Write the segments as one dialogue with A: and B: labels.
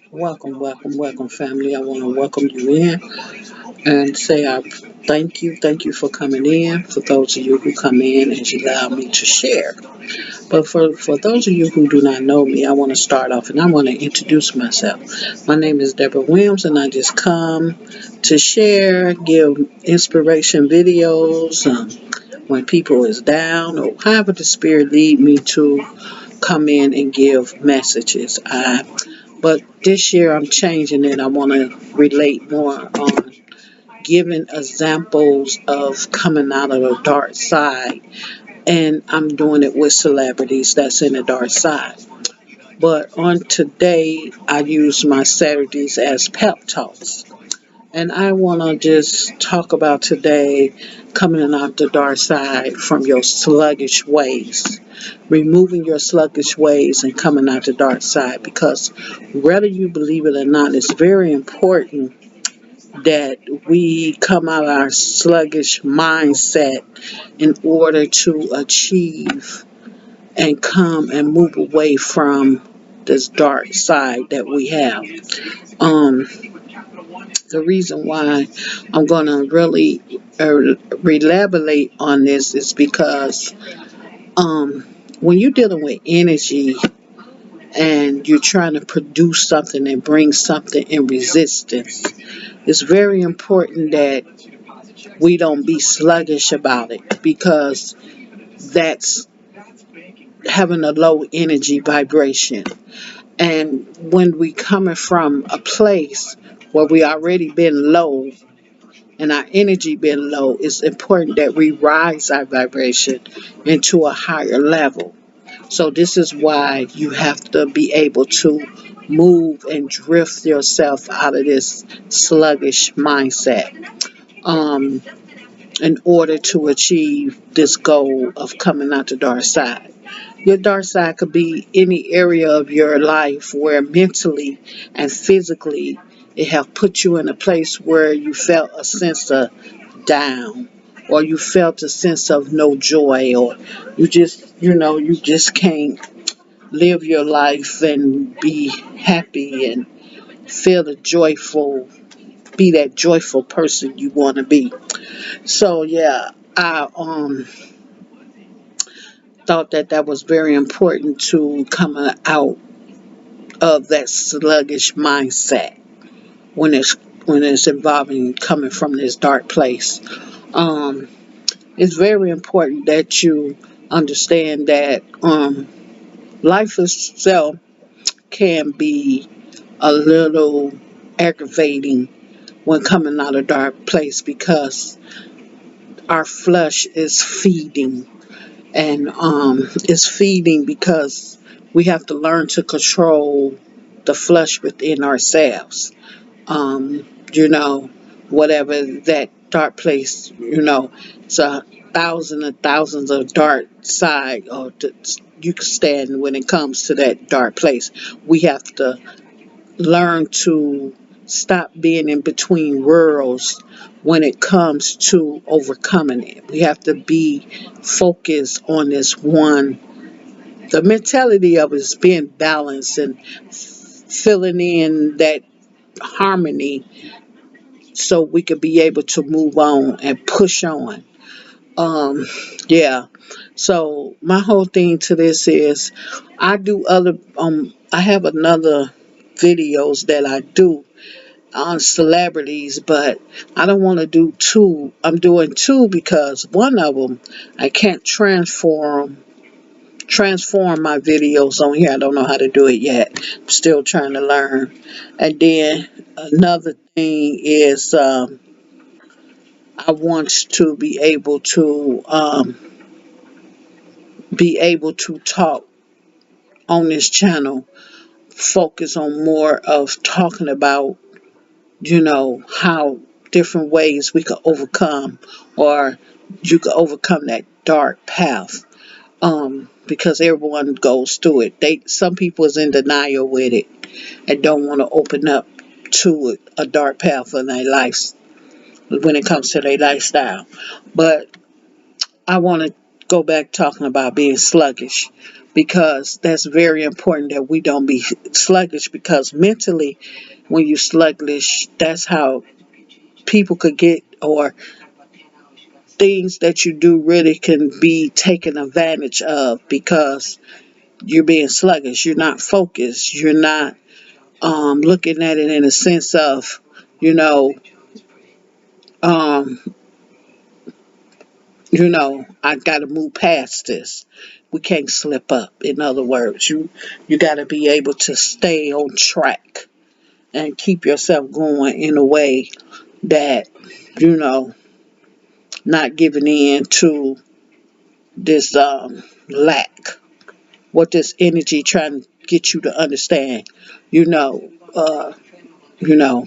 A: Welcome, family. I want to welcome you in and say I thank you for coming in. For those of you who come in and you allow me to share. But for those of you who do not know me, I want to start off and I want to introduce myself. My name is Deborah Williams, and I just come to share, give inspiration videos when people is down or however the spirit lead me to come in and give messages. But this year I'm changing it. I want to relate more on giving examples of coming out of the dark side. And I'm doing it with celebrities that's in the dark side. But on today, I use my Saturdays as pep talks. And I want to just talk about today coming out the dark side from your sluggish ways. Removing your sluggish ways and coming out the dark side, because whether you believe it or not, it's very important that we come out of our sluggish mindset in order to achieve and come and move away from this dark side that we have. Um, the reason why I'm going to really elaborate on this is because um, when you're dealing with energy and you're trying to produce something and bring something in resistance, it's very important that we don't be sluggish about it, because that's having a low energy vibration. And when we coming from a place where we already been low and our energy been low, it's important that we rise our vibration into a higher level. So this is why you have to be able to move and drift yourself out of this sluggish mindset in order to achieve this goal of coming out the dark side. Your dark side could be any area of your life where mentally and physically it have put you in a place where you felt a sense of down, or you felt a sense of no joy, or you just can't live your life and be happy and feel the joyful, be that joyful person you want to be. So yeah, I thought that that was very important to come out of that sluggish mindset when it's involving coming from this dark place. Um, it's very important that you understand that life itself can be a little aggravating when coming out of dark place, because our flesh is feeding, and it's feeding because we have to learn to control the flesh within ourselves. You know, whatever that dark place, it's a thousand and thousands of dark side or you can stand when it comes to that dark place. We have to learn to stop being in between worlds when it comes to overcoming it. We have to be focused on this one. The mentality of it is being balanced and filling in that harmony so we could be able to move on and push on. Um, yeah. So my whole thing to this is I have another videos that I do on celebrities, but I don't want to do two. I'm doing two because one of them I can't transform my videos on here. I don't know how to do it yet. I'm still trying to learn. And then another thing is I want to be able to talk on this channel, focus on more of talking about, how different ways we could overcome, or you could overcome that dark path. Because everyone goes through it. Some people is in denial with it and don't want to open up to it, a dark path in their lives when it comes to their lifestyle. But I want to go back talking about being sluggish, because that's very important that we don't be sluggish, because mentally when you sluggish, that's how people could get, or things that you do really can be taken advantage of, because you're being sluggish, you're not focused, you're not looking at it in a sense of, you know, um, I got to move past this. We can't slip up. In other words, you got to be able to stay on track and keep yourself going in a way that, you know, not giving in to this lack. What this energy trying to get you to understand, you know, uh, you know,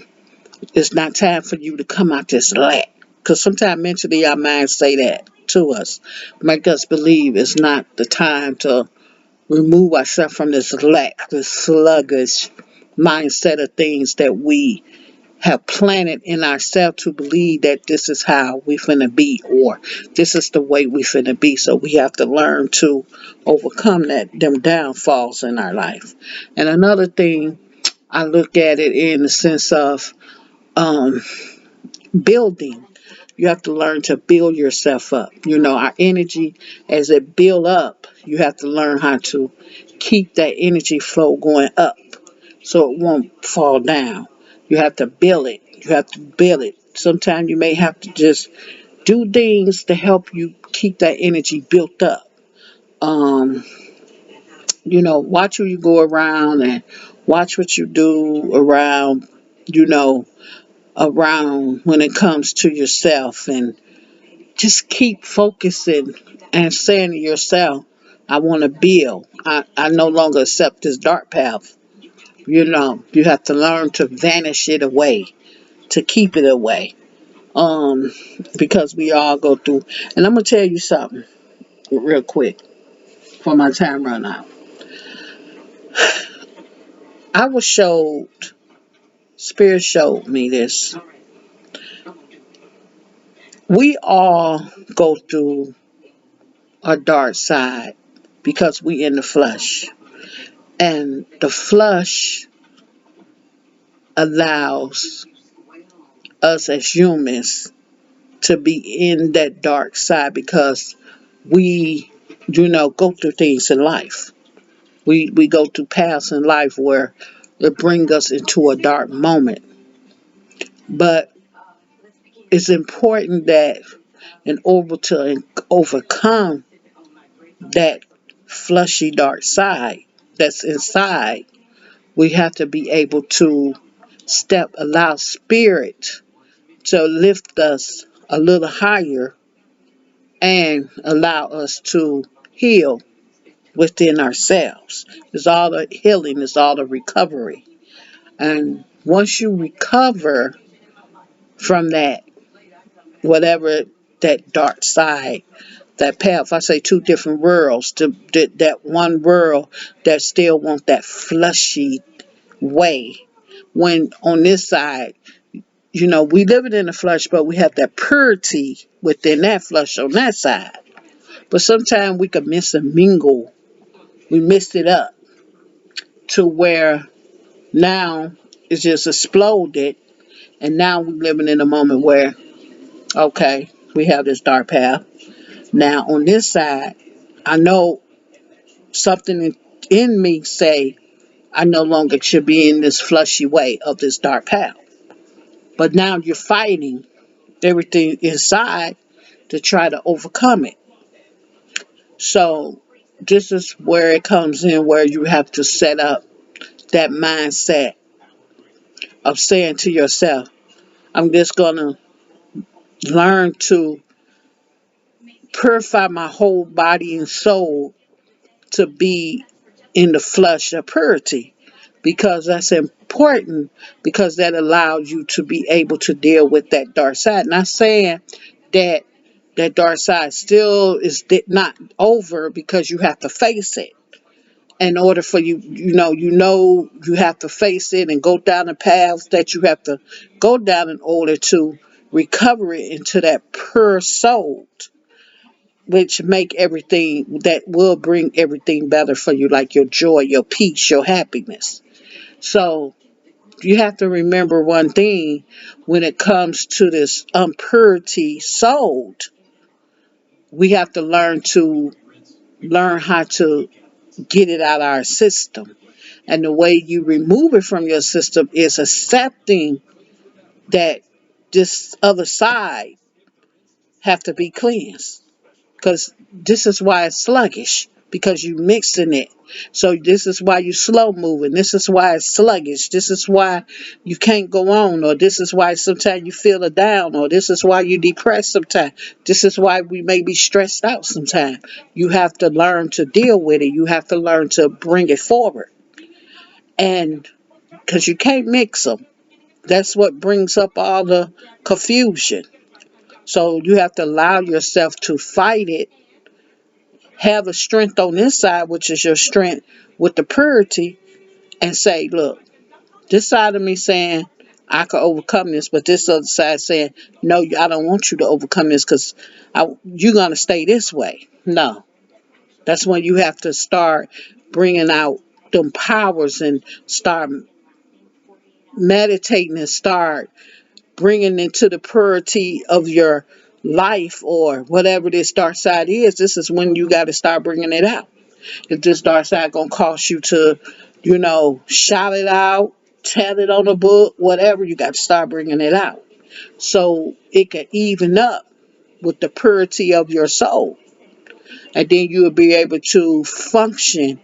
A: it's not time for you to come out this lack. Because sometimes mentally our minds say that to us, make us believe it's not the time to remove ourselves from this lack, this sluggish mindset of things that we have planted in ourselves to believe that this is how we finna be, or this is the way we finna be. So we have to learn to overcome them downfalls in our life. And another thing, I look at it in the sense of um, building. You have to learn to build yourself up. Our energy, as it build up, you have to learn how to keep that energy flow going up so it won't fall down. You have to build it. You have to build it. Sometimes you may have to just do things to help you keep that energy built up. Um, watch who you go around, and watch what you do around, you know, around when it comes to yourself, and just keep focusing and saying to yourself, I want to build. I no longer accept this dark path. You have to learn to vanish it away, to keep it away. Um, because we all go through. And I'm gonna tell you something real quick for my time run out. I was showed, Spirit showed me this. We all go through a dark side because we in the flesh. And the flesh allows us as humans to be in that dark side because we, go through things in life. We go through paths in life where it brings us into a dark moment. But it's important that in order to overcome that fleshy dark side that's inside, we have to be able to allow spirit to lift us a little higher and allow us to heal within ourselves. It's all the healing, it's all the recovery. And once you recover from that, whatever that dark side, that path, I say two different worlds, that one world that still wants that fleshy way. When on this side, we live it in the flesh, but we have that purity within that flesh on that side. But sometimes we could miss and mingle. We messed it up to where now it's just exploded, and now we're living in a moment where, okay, we have this dark path. Now on this side, I know something in me say I no longer should be in this fleshy way of this dark path. But now you're fighting everything inside to try to overcome it. So this is where it comes in, where you have to set up that mindset of saying to yourself, I'm just going to learn to purify my whole body and soul to be in the flush of purity, because that's important, because that allows you to be able to deal with that dark side. Not saying that that dark side still is not over, because you have to face it. In order for you have to face it and go down the paths that you have to go down in order to recover it into that pure soul. which make everything, that will bring everything better for you, like your joy, your peace, your happiness. So you have to remember one thing when it comes to this impurity soul. We have to learn how to get it out of our system. And the way you remove it from your system is accepting that this other side have to be cleansed. Because this is why it's sluggish, because you mixing it. So this is why you slow moving. This is why it's sluggish. This is why you can't go on, or this is why sometimes you feel it down, or this is why you depressed sometimes. This is why we may be stressed out sometimes. You have to learn to deal with it. You have to learn to bring it forward. And because you can't mix them. That's what brings up all the confusion. So you have to allow yourself to fight it, have a strength on this side, which is your strength with the purity, and say, look, this side of me saying I can overcome this, but this other side saying, no, I don't want you to overcome this because you're going to stay this way. No, that's when you have to start bringing out them powers and start meditating and start bringing into the purity of your life or whatever this dark side is. This is when you got to start bringing it out. If this dark side gonna cause you to, shout it out, tell it on a book, whatever, you got to start bringing it out so it can even up with the purity of your soul, and then you'll be able to function,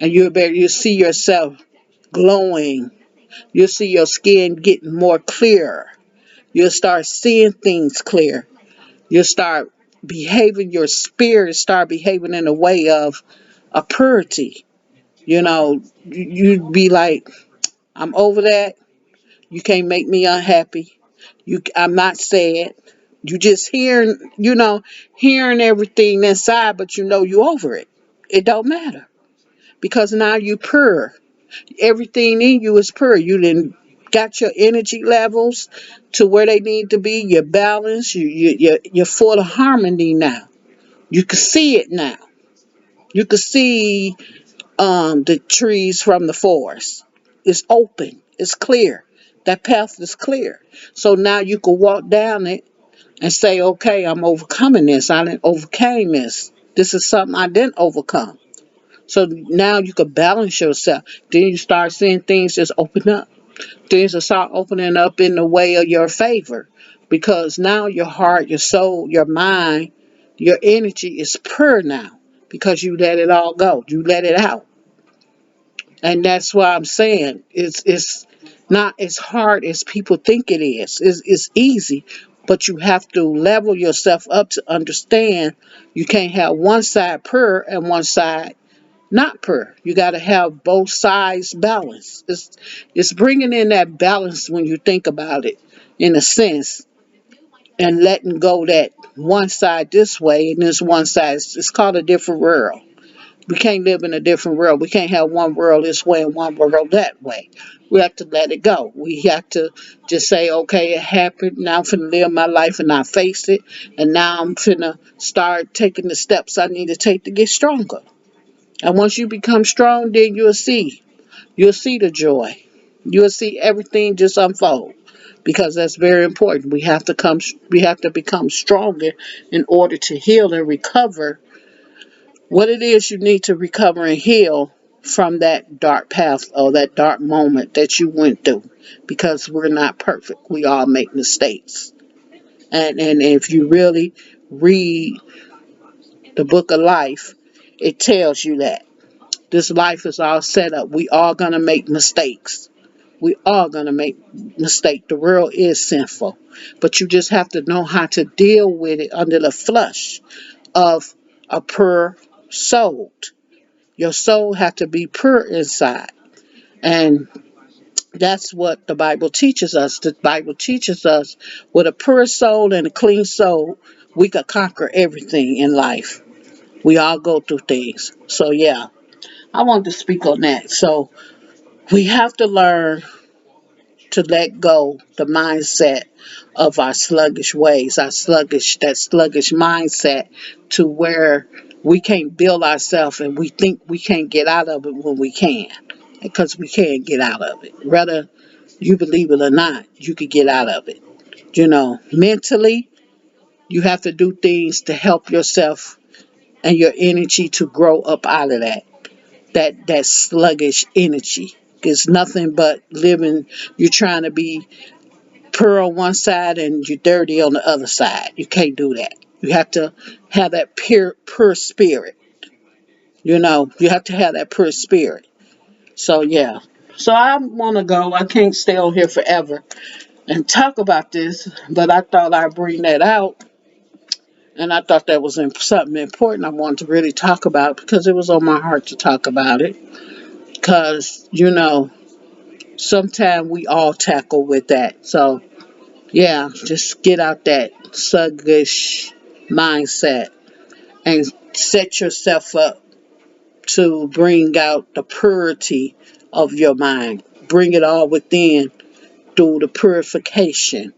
A: and you'll see yourself glowing. You'll see your skin getting more clear. You'll start seeing things clear. You'll start behaving, your spirit start behaving in a way of a purity. You'd be like, I'm over that. You can't make me unhappy. I'm not sad. You just hearing everything inside, but you over it. It don't matter because now you pure. Everything in you is pure. You didn't got your energy levels to where they need to be. You're balanced. You're full of harmony now. You can see it now. You can see the trees from the forest. It's open. It's clear. That path is clear. So now you can walk down it and say, okay, I'm overcoming this. I didn't overcame this. This is something I didn't overcome. So now you can balance yourself. Then you start seeing things just open up. Things will start opening up in the way of your favor. Because now your heart, your soul, your mind, your energy is pure now. Because you let it all go. You let it out. And that's why I'm saying it's not as hard as people think it is. It's easy, but you have to level yourself up to understand you can't have one side pure and one side not pure. You got to have both sides balanced. It's bringing in that balance when you think about it, in a sense, and letting go that one side this way and this one side. It's called a different world. We can't live in a different world. We can't have one world this way and one world that way. We have to let it go. We have to just say, okay, it happened. Now I'm finna live my life and I face it. And now I'm finna start taking the steps I need to take to get stronger. And once you become strong, then you'll see. You'll see the joy. You'll see everything just unfold. Because that's very important. We have to become stronger in order to heal and recover what it is you need to recover and heal from that dark path or that dark moment that you went through, because we're not perfect. We all make mistakes. And if you really read the book of life, it tells you that this life is all set up. We all gonna make mistakes. We all gonna make mistakes. The world is sinful, but you just have to know how to deal with it under the flush of a pure soul. Your soul has to be pure inside. And that's what the Bible teaches us. The Bible teaches us with a pure soul and a clean soul, we could conquer everything in life. We all go through things. So, yeah, I wanted to speak on that. So, we have to learn to let go the mindset of our sluggish ways, that sluggish mindset, to where we can't build ourselves and we think we can't get out of it when we can, because we can get out of it. Whether you believe it or not, you could get out of it. Mentally, you have to do things to help yourself and your energy to grow up out of that sluggish energy. It's nothing but living. You're trying to be pure on one side and you're dirty on the other side. You can't do that. You have to have that pure spirit. You have to have that pure spirit. So yeah. So I want to go. I can't stay on here forever and talk about this, but I thought I'd bring that out. And I thought that was something important I wanted to really talk about, because it was on my heart to talk about it. Because, sometimes we all tackle with that. So, yeah, just get out that sluggish mindset and set yourself up to bring out the purity of your mind. Bring it all within through the purification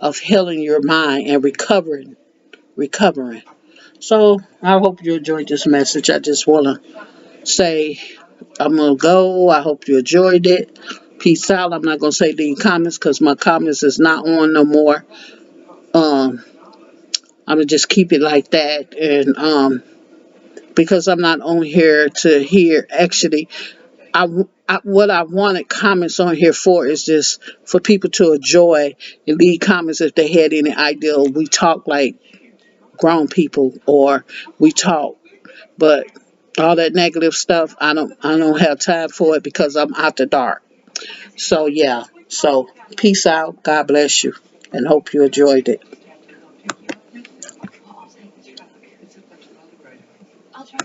A: of healing your mind and recovering. So I hope you enjoyed this message. I just want to say I'm going to go. I hope you enjoyed it. Peace out. I'm not going to say the comments because my comments is not on no more. Um, I'm going to just keep it like that. And because I'm not on here to hear, actually, what I wanted comments on here for is just for people to enjoy and leave comments if they had any idea. We talk like grown people, or we talk, but all that negative stuff, I don't have time for it because I'm out the dark. So yeah. So peace out. God bless you, and hope you enjoyed it.